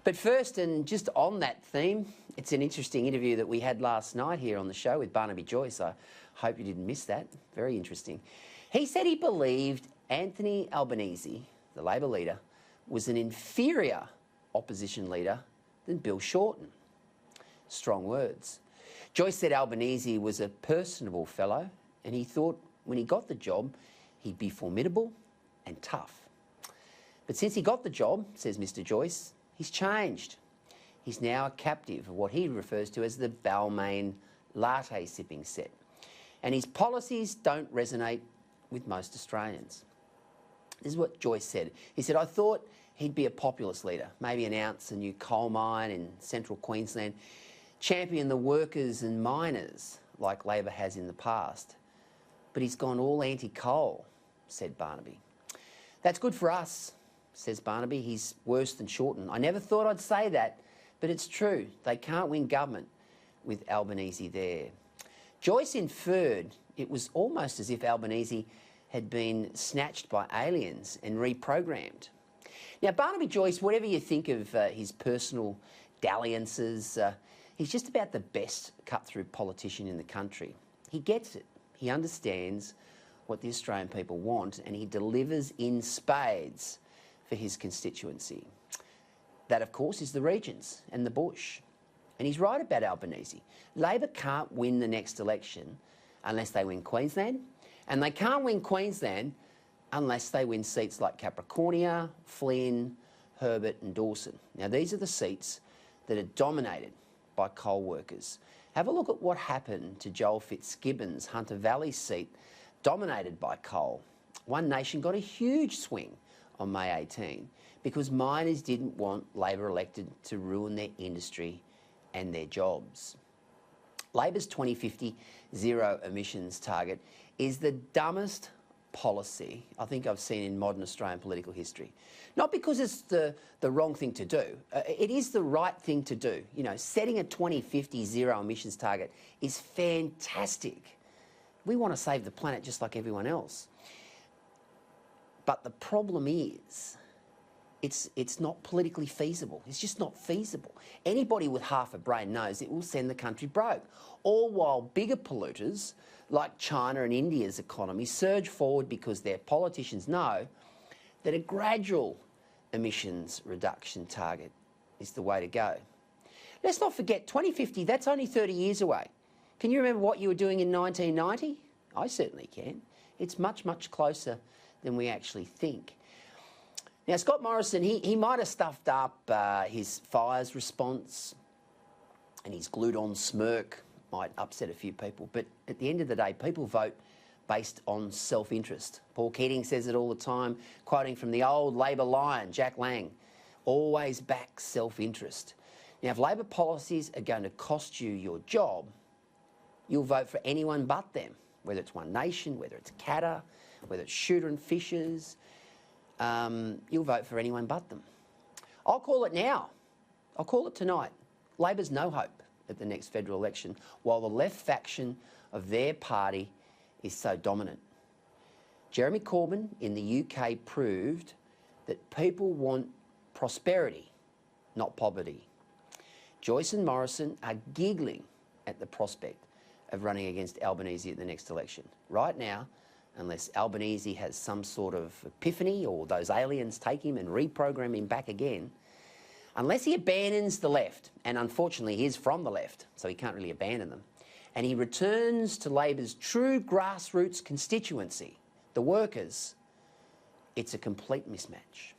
But first, and just on that theme, it's an interesting interview that we had last night here on the show with Barnaby Joyce. I hope you didn't miss that. Very interesting. He said he believed Anthony Albanese, the Labor leader, was an inferior opposition leader than Bill Shorten. Strong words. Joyce said Albanese was a personable fellow, and he thought when he got the job, he'd be formidable and tough. But since he got the job, says Mr. Joyce, he's changed. He's now a captive of what he refers to as the Balmain latte sipping set. And his policies don't resonate with most Australians. This is what Joyce said. He said, I thought he'd be a populist leader, maybe announce a new coal mine in central Queensland, champion the workers and miners like Labor has in the past. But he's gone all anti-coal, said Barnaby. That's good for us, says Barnaby. He's worse than Shorten. I never thought I'd say that, but it's true. They can't win government with Albanese there. Joyce inferred it was almost as if Albanese had been snatched by aliens and reprogrammed. Now, Barnaby Joyce, whatever you think of his personal dalliances, he's just about the best cut-through politician in the country. He gets it. He understands what the Australian people want, and he delivers in spades for his constituency. That, of course, is the regions and the bush. And he's right about Albanese. Labor can't win the next election unless they win Queensland, and they can't win Queensland unless they win seats like Capricornia, Flynn, Herbert and Dawson. Now, these are the seats that are dominated by coal workers. Have a look at what happened to Joel Fitzgibbon's Hunter Valley seat, dominated by coal. One Nation got a huge swing on May 18 because miners didn't want Labor elected to ruin their industry and their jobs. Labor's 2050 zero emissions target is the dumbest policy I think I've seen in modern Australian political history. Not because it's the wrong thing to do. It is the right thing to do. You know, setting a 2050 zero emissions target is fantastic. We want to save the planet just like everyone else. But the problem is, it's not politically feasible. It's just not feasible. Anybody with half a brain knows it will send the country broke, all while bigger polluters like China and India's economy surge forward because their politicians know that a gradual emissions reduction target is the way to go. Let's not forget, 2050, that's only 30 years away. Can you remember what you were doing in 1990? I certainly can. It's much, much closer than we actually think. Now, Scott Morrison, he might have stuffed up his fires response, and his glued-on smirk might upset a few people, but at the end of the day, people vote based on self-interest. Paul Keating says it all the time, quoting from the old Labor lion, Jack Lang, always back self-interest. Now, if Labor policies are going to cost you your job, you'll vote for anyone but them, whether it's One Nation, whether it's Qatar, whether it's Shooter and Fishers. You'll vote for anyone but them. I'll call it now. I'll call it tonight. Labor's no hope at the next federal election, while the left faction of their party is so dominant. Jeremy Corbyn in the UK proved that people want prosperity, not poverty. Joyce and Morrison are giggling at the prospect of running against Albanese at the next election. Right now, unless Albanese has some sort of epiphany or those aliens take him and reprogram him back again, unless he abandons the left, and unfortunately he is from the left, so he can't really abandon them, and he returns to Labor's true grassroots constituency, the workers, it's a complete mismatch.